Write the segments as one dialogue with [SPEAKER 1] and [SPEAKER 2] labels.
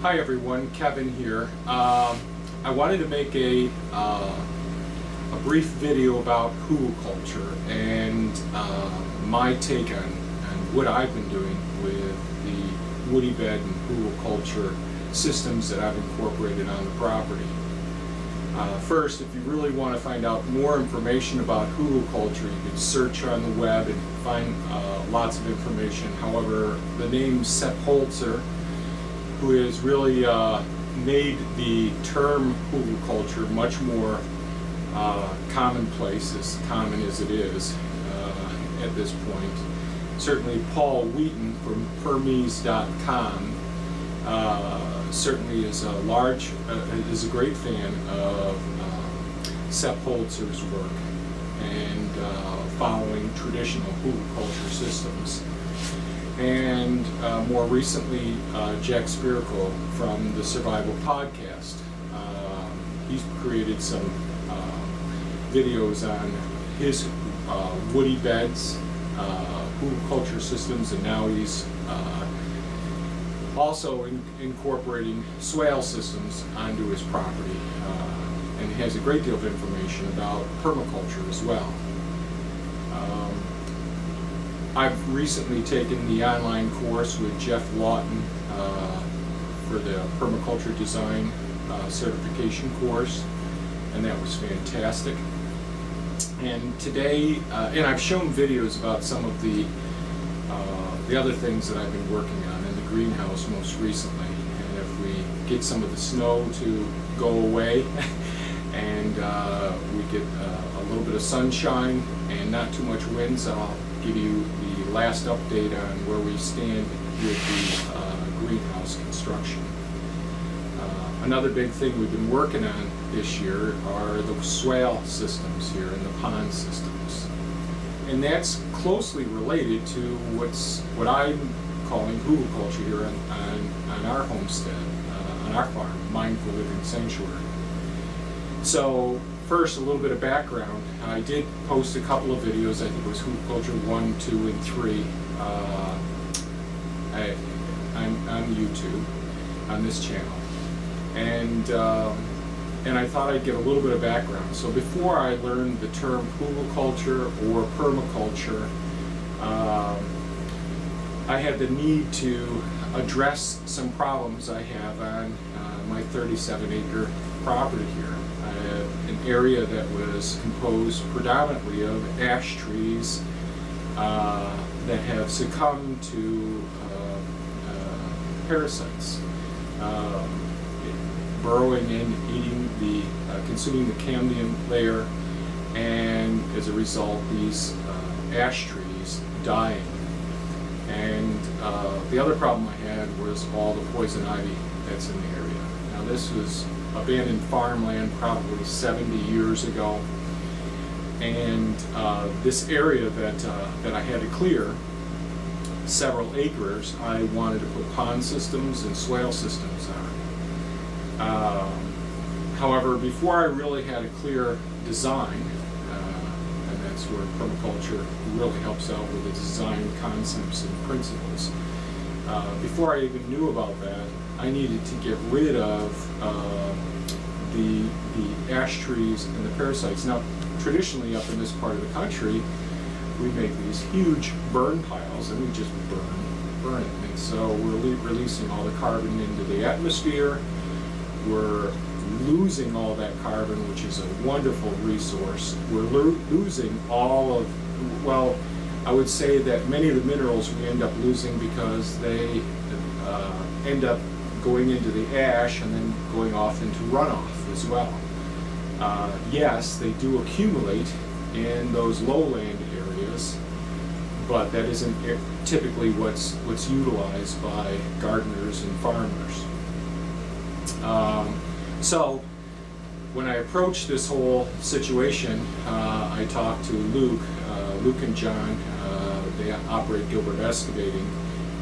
[SPEAKER 1] Hi everyone, Kevin here. I wanted to make a brief video about hugelkultur and my take on what I've been doing with the woody bed and hugelkultur systems that I've incorporated on the property. First, if you really want to find out more information about hugelkultur, you can search on the web and find lots of information. However, the name Sepp Holzer, who has really made the term hugelkultur much more commonplace, as common as it is at this point. Certainly Paul Wheaton from berms.com certainly is a great fan of Sepp Holzer's work and following traditional hugelkultur systems. And more recently, Jack Spirko from the Survival Podcast. He's created some videos on his woody beds, hugelkultur systems, and now he's also incorporating swale systems onto his property, and has a great deal of information about permaculture as well. I've recently taken the online course with Geoff Lawton for the Permaculture Design certification course, and that was fantastic. And today, and I've shown videos about some of the other things that I've been working on in the greenhouse most recently. And if we get some of the snow to go away and we get a little bit of sunshine and not too much winds, I'll give you the last update on where we stand with the greenhouse construction. Another big thing we've been working on this year are the swale systems here and the pond systems. And that's closely related to what I'm calling hugelkultur here on our homestead, on our farm, Mindful Living Sanctuary. So first, a little bit of background. I did post a couple of videos. I think it was Hugelkultur 1, 2, and 3 on YouTube, on this channel. And I thought I'd give a little bit of background. So before I learned the term hugelkultur or permaculture, I had the need to address some problems I have on my 37-acre property here. I have an area that was composed predominantly of ash trees that have succumbed to parasites, burrowing in, eating consuming the cambium layer, and as a result, these ash trees dying. And the other problem I had was all the poison ivy that's in the area. Now, this was abandoned farmland probably 70 years ago, and this area that I had to clear, several acres, I wanted to put pond systems and swale systems on. However, before I really had a clear design, and that's where permaculture really helps out with the design concepts and principles, before I even knew about that, I needed to get rid of the ash trees and the parasites. Now, traditionally up in this part of the country, we make these huge burn piles and we just burn it. And so we're releasing all the carbon into the atmosphere. We're losing all that carbon, which is a wonderful resource. We're losing all of, well, I would say that many of the minerals we end up losing because they end up going into the ash and then going off into runoff as well. Yes, they do accumulate in those lowland areas, but that isn't typically what's utilized by gardeners and farmers. So when I approached this whole situation, I talked to Luke and John. They operate Gilbert Excavating,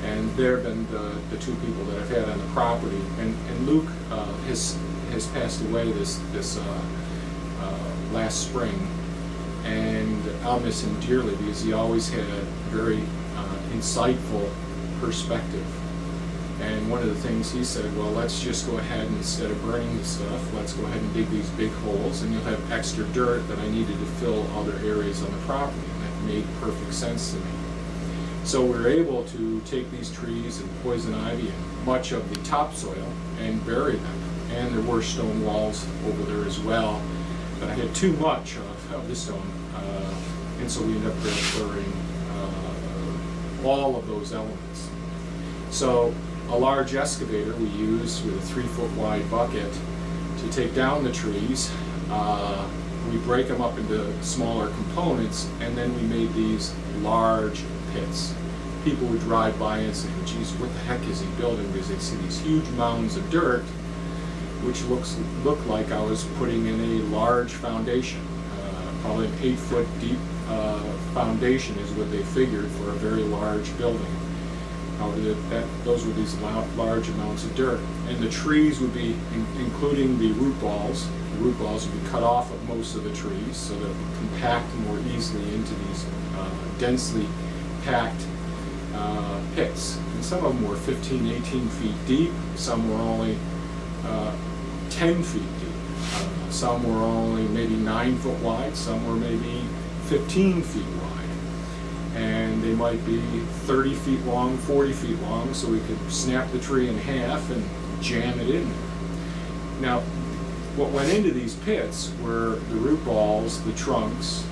[SPEAKER 1] and they've been the two people that I've had on the property. And Luke has passed away this last spring, and I'll miss him dearly because he always had a very insightful perspective And one of the things he said, well, let's just go ahead and instead of burning the stuff, let's go ahead and dig these big holes, and you'll have extra dirt that I needed to fill other areas on the property, and that made perfect sense to me. So we were able to take these trees and poison ivy and much of the topsoil and bury them. And there were stone walls over there as well, but I had too much of the stone, and so we ended up burying all of those elements. So a large excavator we used with a 3-foot wide bucket to take down the trees. We break them up into smaller components, and then we made these large pits. People would drive by and say, geez, what the heck is he building? Because they see these huge mounds of dirt, which looked like I was putting in a large foundation. Probably an 8-foot deep foundation is what they figured for a very large building. Those were these large amounts of dirt. And the trees would be, including the root balls. The root balls would be cut off of most of the trees so that it would compact more easily into these densely packed pits. And some of them were 15, 18 feet deep. Some were only 10 feet deep. Some were only maybe 9 foot wide. Some were maybe 15 feet wide. And they might be 30 feet long, 40 feet long, so we could snap the tree in half and jam it in there. Now, what went into these pits were the root balls, the trunks,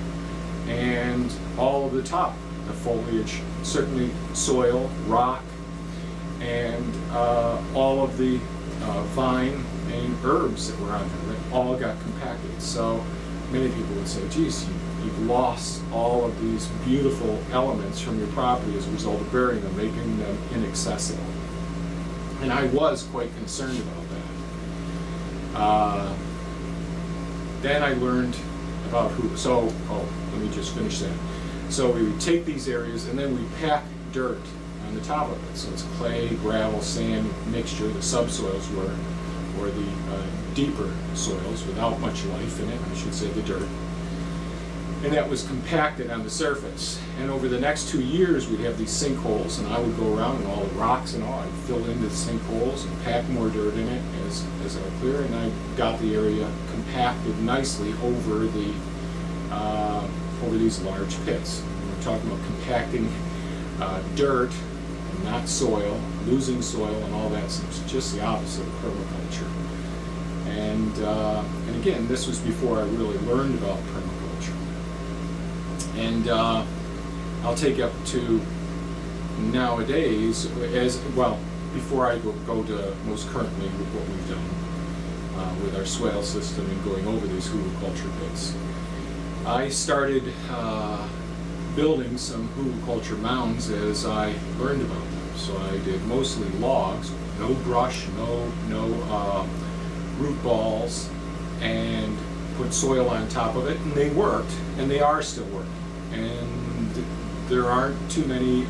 [SPEAKER 1] and all of the top, the foliage, certainly soil, rock, and all of the vine and herbs that were on there. They all got compacted. So many people would say, geez, you've lost all of these beautiful elements from your property as a result of burying them, making them inaccessible. And I was quite concerned about that. Then I learned about let me just finish that. So we would take these areas and then we pack dirt on the top of it. So it's clay, gravel, sand mixture, the subsoils were, or the deeper soils without much life in it, I should say the dirt. And that was compacted on the surface. And over the next 2 years, we'd have these sinkholes, and I would go around and all the rocks and all, I'd fill into the sinkholes and pack more dirt in it as I would clear, and I got the area compacted nicely over the over these large pits. And we're talking about compacting dirt and not soil, losing soil, and all that. So it's just the opposite of permaculture. And again, this was before I really learned about permaculture. And I'll take you up to nowadays, as well, before I go to most currently with what we've done with our swale system and going over these hugelkultur pits. I started building some hugelkultur mounds as I learned about them. So I did mostly logs, no brush, no root balls, and put soil on top of it, and they worked, and they are still working. And there aren't too many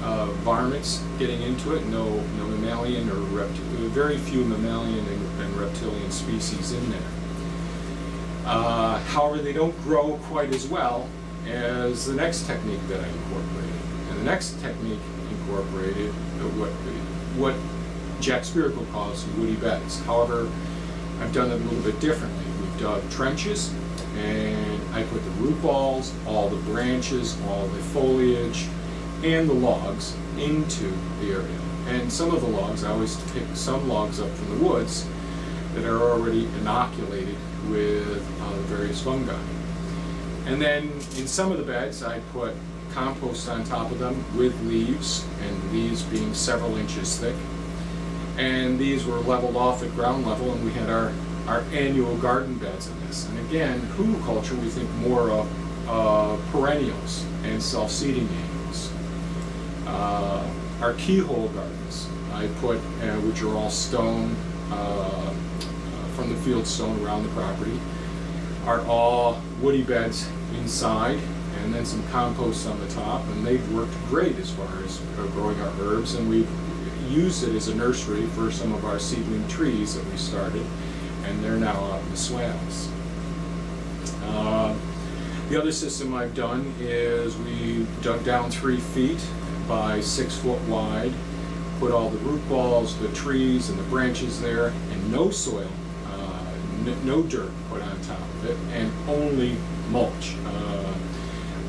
[SPEAKER 1] varmints getting into it, no mammalian or reptilian, very few mammalian and reptilian species in there. However, they don't grow quite as well as the next technique that I incorporated. And the next technique incorporated what Jack Spirko calls woody beds. However, I've done it a little bit differently. We've dug trenches, and I put the root balls, all the branches, all the foliage, and the logs into the area. And some of the logs, I always pick some logs up from the woods that are already inoculated with the various fungi. And then in some of the beds, I put compost on top of them with leaves, and leaves being several inches thick. And these were leveled off at ground level, and we had our annual garden beds in this. And again, hugelkultur, we think more of perennials and self-seeding annuals. Our keyhole gardens, I put, which are all stone, from the field stone around the property, are all woody beds inside, and then some compost on the top, and they've worked great as far as growing our herbs, and we've used it as a nursery for some of our seedling trees that we started, and they're now out in the swales. The other system I've done is we dug down 3 feet by 6 foot wide, put all the root balls, the trees and the branches there, and no soil, no dirt put on top of it, and only mulch,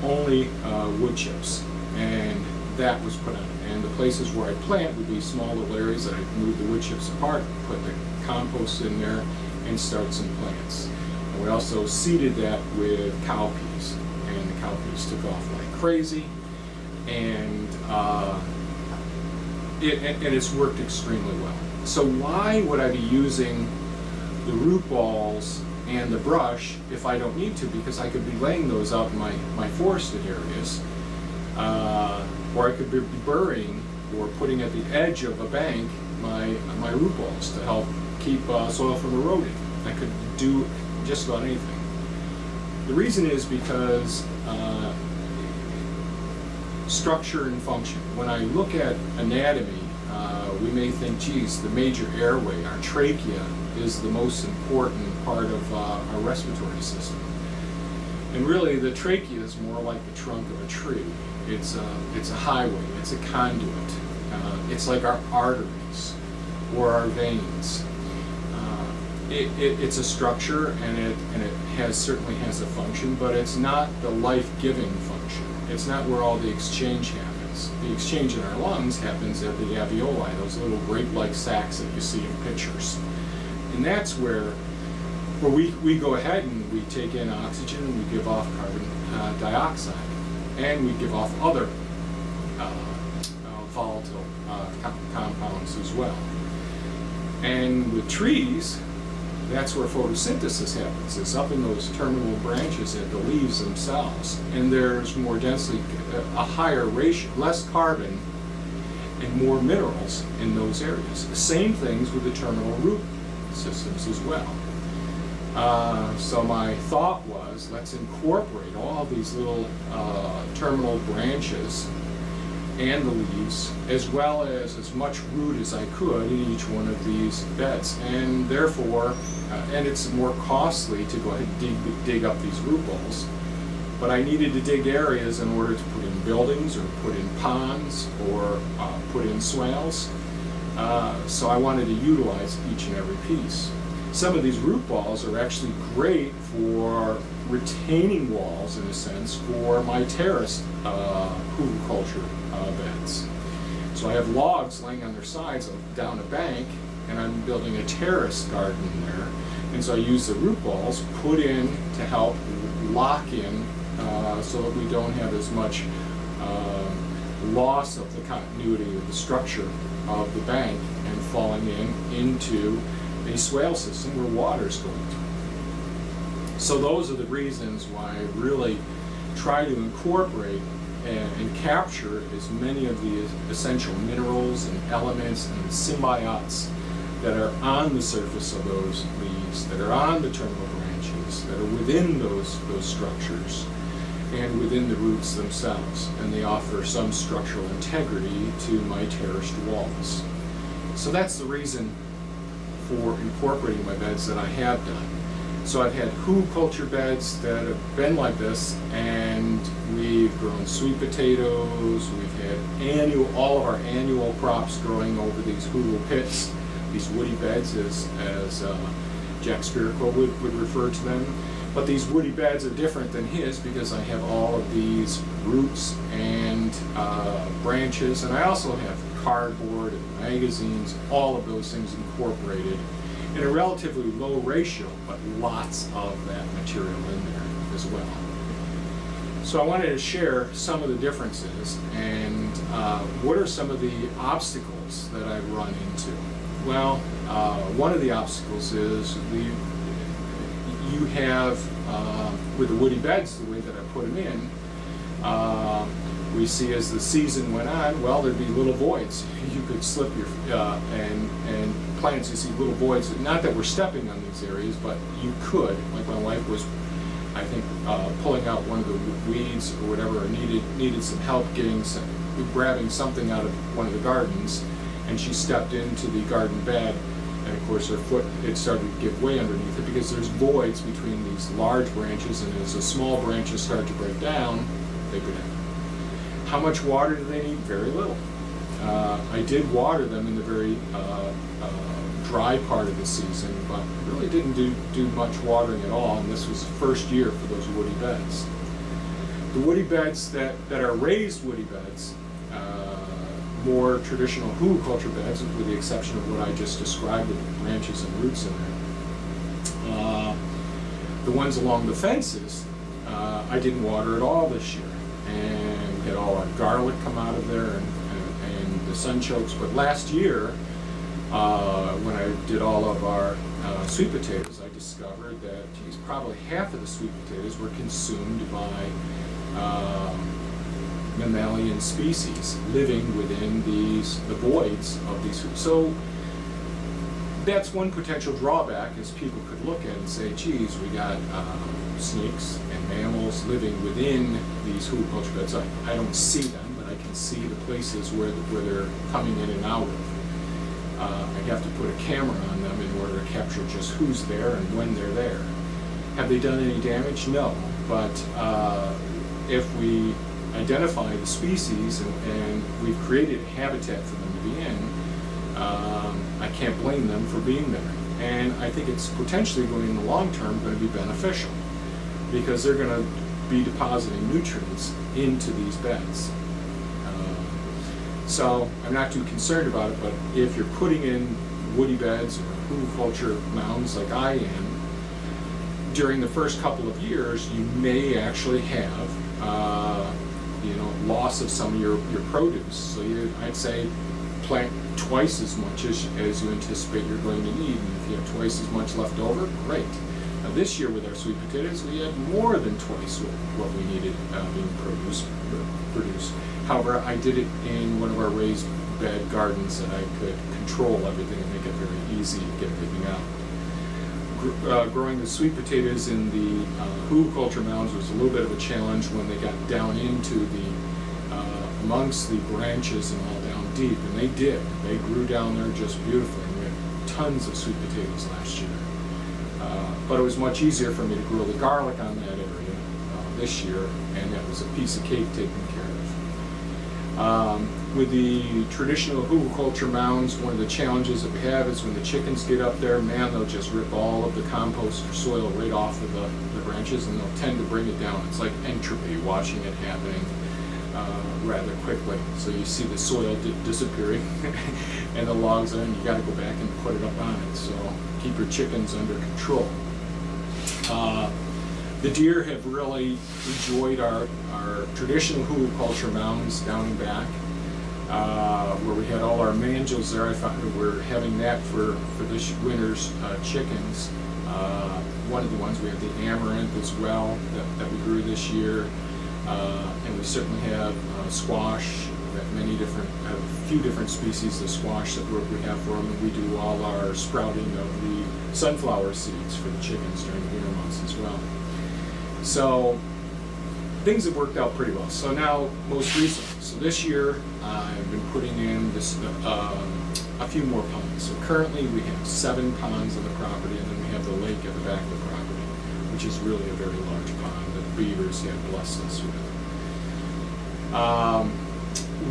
[SPEAKER 1] only wood chips, and that was put on. And the places where I plant would be small little areas that I'd move the wood chips apart, put the compost in there, and start some plants. And we also seeded that with cowpeas, and the cowpeas took off like crazy, and it's worked extremely well. So why would I be using the root balls and the brush if I don't need to? Because I could be laying those out in my forested areas, or I could be burying or putting at the edge of a bank my root balls to help keep soil from eroding. I could do just about anything. The reason is because structure and function. When I look at anatomy, we may think, geez, the major airway, our trachea, is the most important part of our respiratory system. And really, the trachea is more like the trunk of a tree. It's a highway, it's a conduit. It's like our arteries or our veins. It's a structure, and it certainly has a function, but it's not the life-giving function. It's not where all the exchange happens. The exchange in our lungs happens at the alveoli, those little grape-like sacs that you see in pictures. And that's where we go ahead and we take in oxygen, and we give off carbon dioxide, and we give off other volatile compounds as well. And with trees, that's where photosynthesis happens. It's up in those terminal branches at the leaves themselves, and there's more densely, a higher ratio, less carbon and more minerals in those areas. The same things with the terminal root systems as well. So my thought was, let's incorporate all these little terminal branches and the leaves, as well as much root as I could in each one of these beds. And therefore, and it's more costly to go ahead and dig up these root balls, but I needed to dig areas in order to put in buildings or put in ponds or put in swales. So I wanted to utilize each and every piece. Some of these root balls are actually great for retaining walls, in a sense, for my terraced Hugelkultur beds. So I have logs laying on their sides down a bank, and I'm building a terrace garden there. And so I use the root balls put in to help lock in so that we don't have as much loss of the continuity of the structure of the bank and falling into a swale system where water's going through. So those are the reasons why I really try to incorporate and capture as many of the essential minerals and elements and symbiotes that are on the surface of those leaves, that are on the terminal branches, that are within those structures and within the roots themselves, and they offer some structural integrity to my terraced walls. So that's the reason for incorporating my beds that I have done. So I've had Hugelkultur beds that have been like this, and we've grown sweet potatoes, we've had all of our annual crops growing over these Hugel pits, these woody beds as Jack Spirko would refer to them. But these woody beds are different than his because I have all of these roots and branches, and I also have cardboard and magazines, all of those things incorporated in a relatively low ratio, but lots of that material in there as well. So I wanted to share some of the differences and what are some of the obstacles that I've run into. Well, one of the obstacles is you have, with the woody beds, the way that I put them in, we see as the season went on, well, there'd be little voids. You could slip your, and plants, you see little voids, not that we're stepping on these areas, but you could, like my wife was, I think, pulling out one of the weeds or whatever, or needed some help grabbing something out of one of the gardens, and she stepped into the garden bed, and of course her foot, it started to give way underneath it because there's voids between these large branches, and as the small branches start to break down, they go down. How much water do they need? Very little. I did water them in the very dry part of the season, but really didn't do much watering at all, and this was the first year for those woody beds. The woody beds that are raised woody beds, more traditional hugelkultur beds, with the exception of what I just described with the branches and roots in there. The ones along the fences, I didn't water at all this year, and we had all our garlic come out of there and the sunchokes. But last year, when I did all of our sweet potatoes, I discovered that, geez, probably half of the sweet potatoes were consumed by mammalian species living within the voids of these. So that's one potential drawback, is people could look at and say, geez, we got snakes and mammals living within these hugelkultur beds. I don't see them, but I can see the places where they're coming in and out of. I have to put a camera on them in order to capture just who's there and when they're there. Have they done any damage? No. But if we identify the species and we've created a habitat for them to be in, I can't blame them for being there. And I think it's potentially going, in the long term, going to be beneficial, because they're going to be depositing nutrients into these beds. So I'm not too concerned about it, but if you're putting in woody beds or hugelkultur mounds like I am, during the first couple of years, you may actually have loss of some of your produce. So I'd say plant twice as much as you anticipate you're going to need. And if you have twice as much left over, great. Now this year with our sweet potatoes, we had more than twice what we needed being produced. However, I did it in one of our raised bed gardens that I could control everything and make it very easy to get everything out. Growing the sweet potatoes in the hugelkultur mounds was a little bit of a challenge when they got down into amongst the branches and all down deep, and they did. They grew down there just beautifully, and we had tons of sweet potatoes last year. But it was much easier for me to grow the garlic on that area this year, and that was a piece of cake taken care of. With the traditional hugelkultur mounds, one of the challenges that we have is when the chickens get up there, man, they'll just rip all of the compost or soil right off of the branches, and they'll tend to bring it down. It's like entropy, watching it happening rather quickly. So you see the soil disappearing and the logs are, and you got to go back and put it up on it. So keep your chickens under control. The deer have really enjoyed our traditional hugelkultur mounds down and back, where we had all our mangels there. I found that we're having that for this winter's chickens. One of the ones, we have the amaranth as well that we grew this year, and we certainly have squash. We have a few different species of squash that we have for them, and we do all our sprouting of the sunflower seeds for the chickens during the winter months as well. So things have worked out pretty well. So now, most recently, so this year I've been putting in a few more ponds. So currently we have 7 ponds on the property, and then we have the lake at the back of the property, which is really a very large pond that the beavers have blessed us with.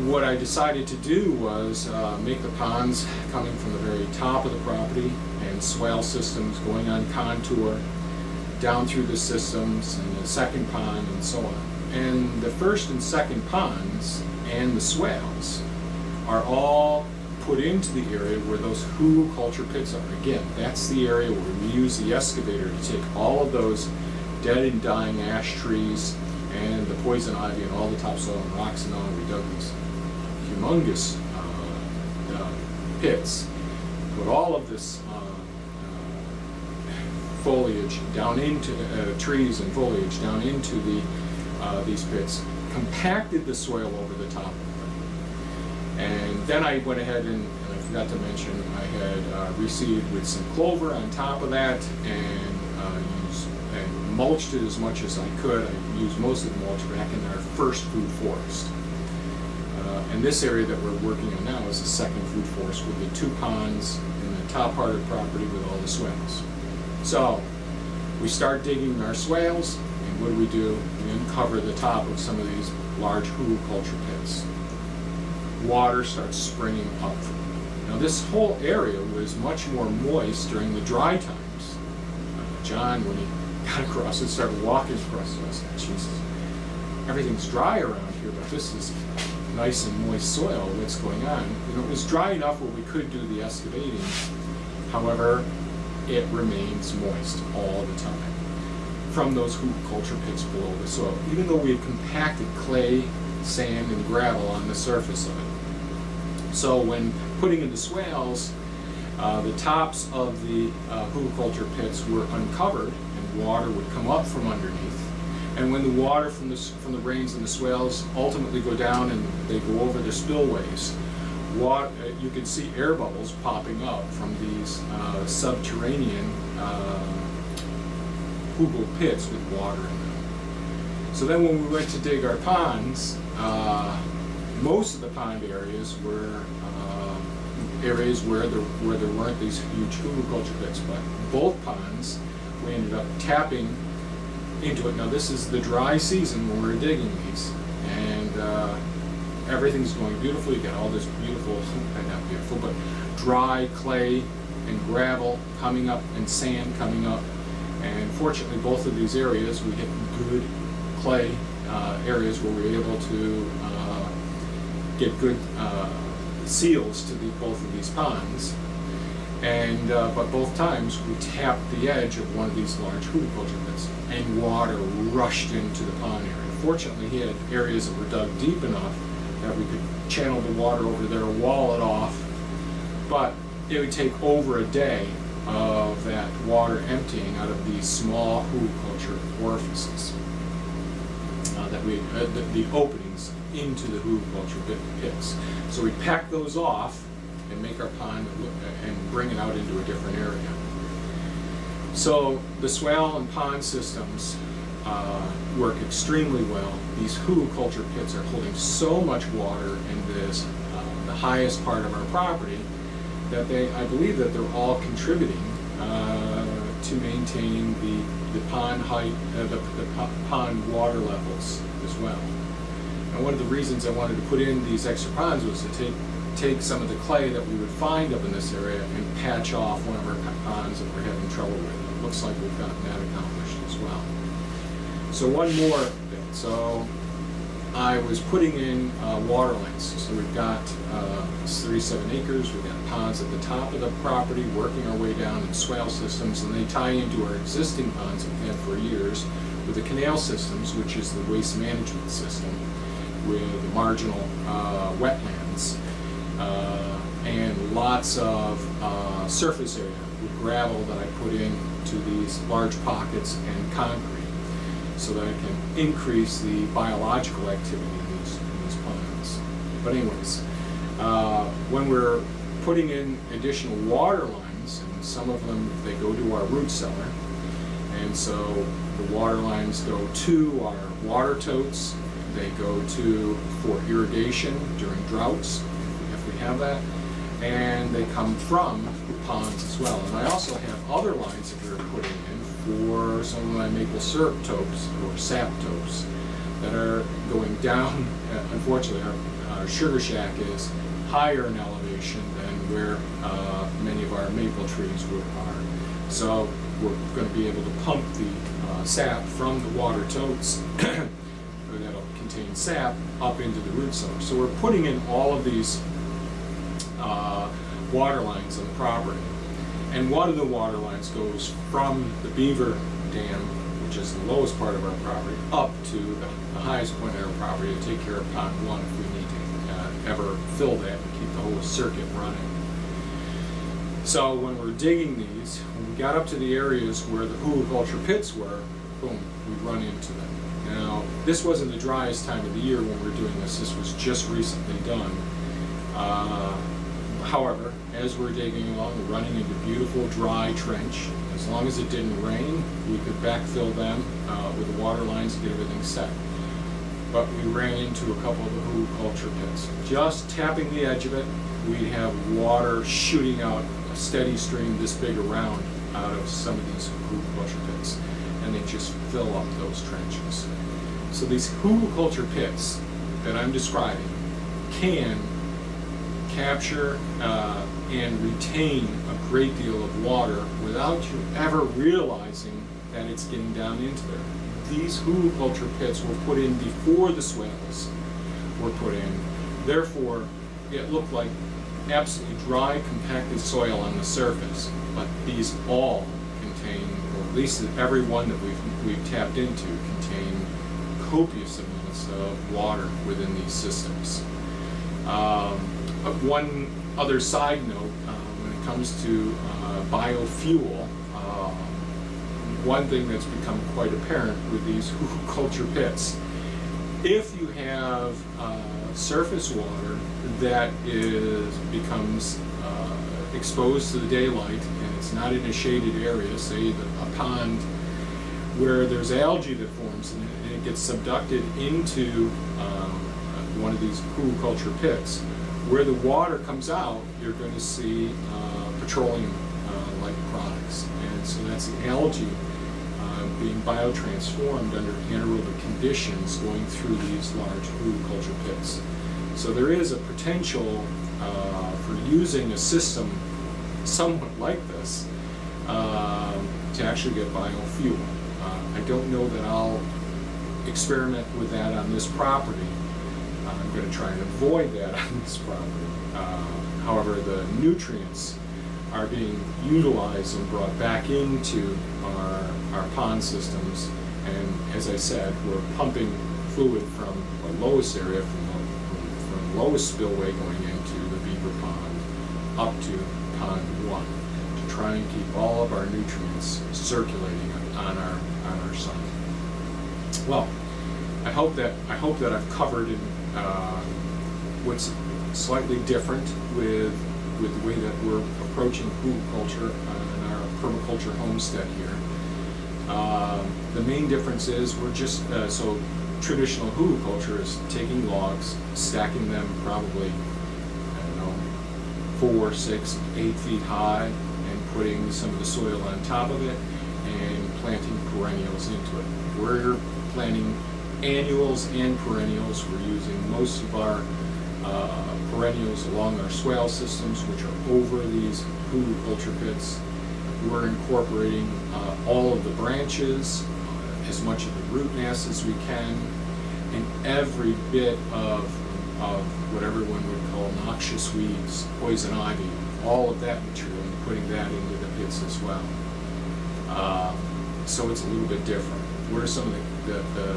[SPEAKER 1] What I decided to do was make the ponds coming from the very top of the property and swale systems going on contour down through the systems and the second pond and so on. And the first and second ponds and the swales are all put into the area where those hugelkultur pits are. Again, that's the area where we use the excavator to take all of those dead and dying ash trees and the poison ivy and all the topsoil and rocks and all. We dug these humongous pits, put all of this foliage down into trees and foliage down into these pits, compacted the soil over the top of them. And then I went ahead and I forgot to mention, I had reseeded with some clover on top of that, and mulched it as much as I could. I used most of the mulch back in our first food forest. And this area that we're working on now is the second food forest with the 2 ponds in the top part of the property with all the swales. So we start digging our swales, and what do? We uncover the top of some of these large hugelkultur pits. water starts springing up from it. Now this whole area was much more moist during the dry times. John, when he got across and started walking across, I said, Jesus, everything's dry around here, but this is nice and moist soil. What's going on? You know, it was dry enough where we could do the excavating. However, it remains moist all the time from those Hugelkultur pits below the soil, even though we had compacted clay, sand, and gravel on the surface of it. So when putting in the swales, the tops of the Hugelkultur pits were uncovered, and water would come up from underneath. And when the water from the rains and the swales ultimately go down and they go over the spillways, you can see air bubbles popping up from these subterranean Hugel pits with water in them. So then when we went to dig our ponds, most of the pond areas were areas where there weren't these huge Hugelkultur pits, but both ponds we ended up tapping into it. Now this is the dry season when we're digging these, and everything's going beautifully. You got all this beautiful, not beautiful, but dry clay and gravel coming up and sand coming up. And fortunately, both of these areas we hit good clay areas where we were able to get good seals to both of these ponds. And but both times we tapped the edge of one of these large Hugelkultur pits, and water rushed into the pond area. Fortunately, he had areas that were dug deep enough that we could channel the water over there, wall it off, but it would take over a day of that water emptying out of these small Hugelkultur orifices, the openings into the Hugelkultur pits. So we pack those off and make our pond and bring it out into a different area. So the swale and pond systems work extremely well. These Hugelkultur pits are holding so much water in this, the highest part of our property, that I believe that they're all contributing to maintaining the pond height, the pond water levels as well. And one of the reasons I wanted to put in these extra ponds was to take some of the clay that we would find up in this area and patch off one of our ponds that we're having trouble with. It looks like we've gotten that accomplished as well. So one more bit. So I was putting in water lines. So we've got 37 acres. We've got ponds at the top of the property, working our way down in swale systems, and they tie into our existing ponds that we've had for years with the canal systems, which is the waste management system with marginal wetlands and lots of surface area with gravel that I put into these large pockets and concrete, so that I can increase the biological activity in these ponds. But anyways, when we're putting in additional water lines, and some of them, they go to our root cellar, and so the water lines go to our water totes, they go for irrigation during droughts, if we have that, and they come from ponds as well. And I also have other lines that we're putting in for some of my maple syrup totes or sap totes that are going down. Unfortunately, our sugar shack is higher in elevation than where many of our maple trees are. So we're going to be able to pump the sap from the water totes that'll contain sap up into the root cellar. So we're putting in all of these water lines on the property. And one of the water lines goes from the beaver dam, which is the lowest part of our property, up to the highest point of our property to take care of pond 1 if we need to ever fill that and keep the whole circuit running. So when we're digging these, when we got up to the areas where the Hugelkultur pits were, boom, we run into them. Now, this wasn't the driest time of the year when we were doing this. This was just recently done. However, as we're digging along, we're running into beautiful dry trench. As long as it didn't rain, we could backfill them with the water lines and get everything set. But we ran into a couple of the Hugelkultur pits. Just tapping the edge of it, we'd have water shooting out a steady stream this big around out of some of these Hugelkultur pits, and they just fill up those trenches. So these Hugelkultur pits that I'm describing can capture and retain a great deal of water without you ever realizing that it's getting down into there. These hugelkultur pits were put in before the swales were put in. Therefore, it looked like absolutely dry, compacted soil on the surface. But these all contain, or at least every one that we've tapped into, contain copious amounts of water within these systems. One other side note, when it comes to biofuel, one thing that's become quite apparent with these hugelkultur pits, if you have surface water that becomes exposed to the daylight and it's not in a shaded area, say a pond where there's algae that forms and it gets subducted into one of these hugelkultur pits, where the water comes out, you're going to see petroleum-like products. And so that's the algae being biotransformed under anaerobic conditions going through these large hugelkultur pits. So there is a potential for using a system somewhat like this to actually get biofuel. I don't know that I'll experiment with that on this property. I'm going to try and avoid that on this property. However, the nutrients are being utilized and brought back into our pond systems, and as I said, we're pumping fluid from the lowest area, from the lowest spillway going into the beaver pond up to pond 1 to try and keep all of our nutrients circulating on our site. Well, I hope that I've covered what's slightly different with the way that we're approaching hugelkultur in our permaculture homestead here. The main difference is we're just so traditional hugelkultur is taking logs, stacking them probably, I don't know, 4, 6, 8 feet high, and putting some of the soil on top of it and planting perennials into it. We're planting annuals and perennials. We're using most of our perennials along our swale systems, which are over these hugelkultur pits. We're incorporating all of the branches, as much of the root mass as we can, and every bit of what everyone would call noxious weeds, poison ivy, all of that material, and putting that into the pits as well. So it's a little bit different. What are some of the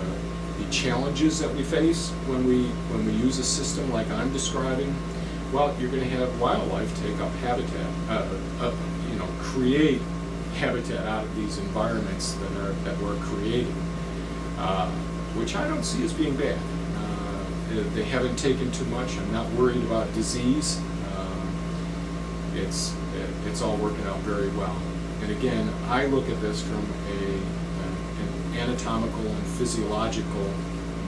[SPEAKER 1] challenges that we face when we use a system like I'm describing? Well, you're going to have wildlife take up habitat, create habitat out of these environments that we're creating, which I don't see as being bad. They haven't taken too much. I'm not worried about disease. It's all working out very well. And again, I look at this from an anatomical and physiological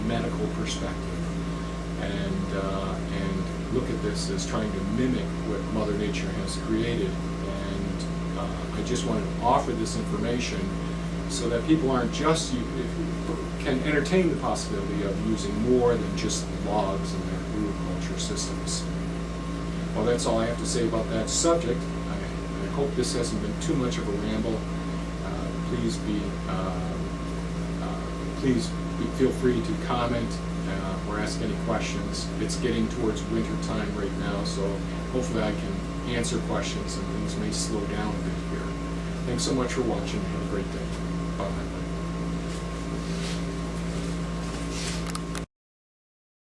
[SPEAKER 1] medical perspective, and look at this as trying to mimic what Mother Nature has created. And I just wanted to offer this information so that people aren't just can entertain the possibility of using more than just logs in their hugelkultur systems. Well, that's all I have to say about that subject. I hope this hasn't been too much of a ramble. Please feel free to comment or ask any questions. It's getting towards winter time right now, so hopefully I can answer questions and things may slow down a bit here. Thanks so much for watching. Have a great day. Bye.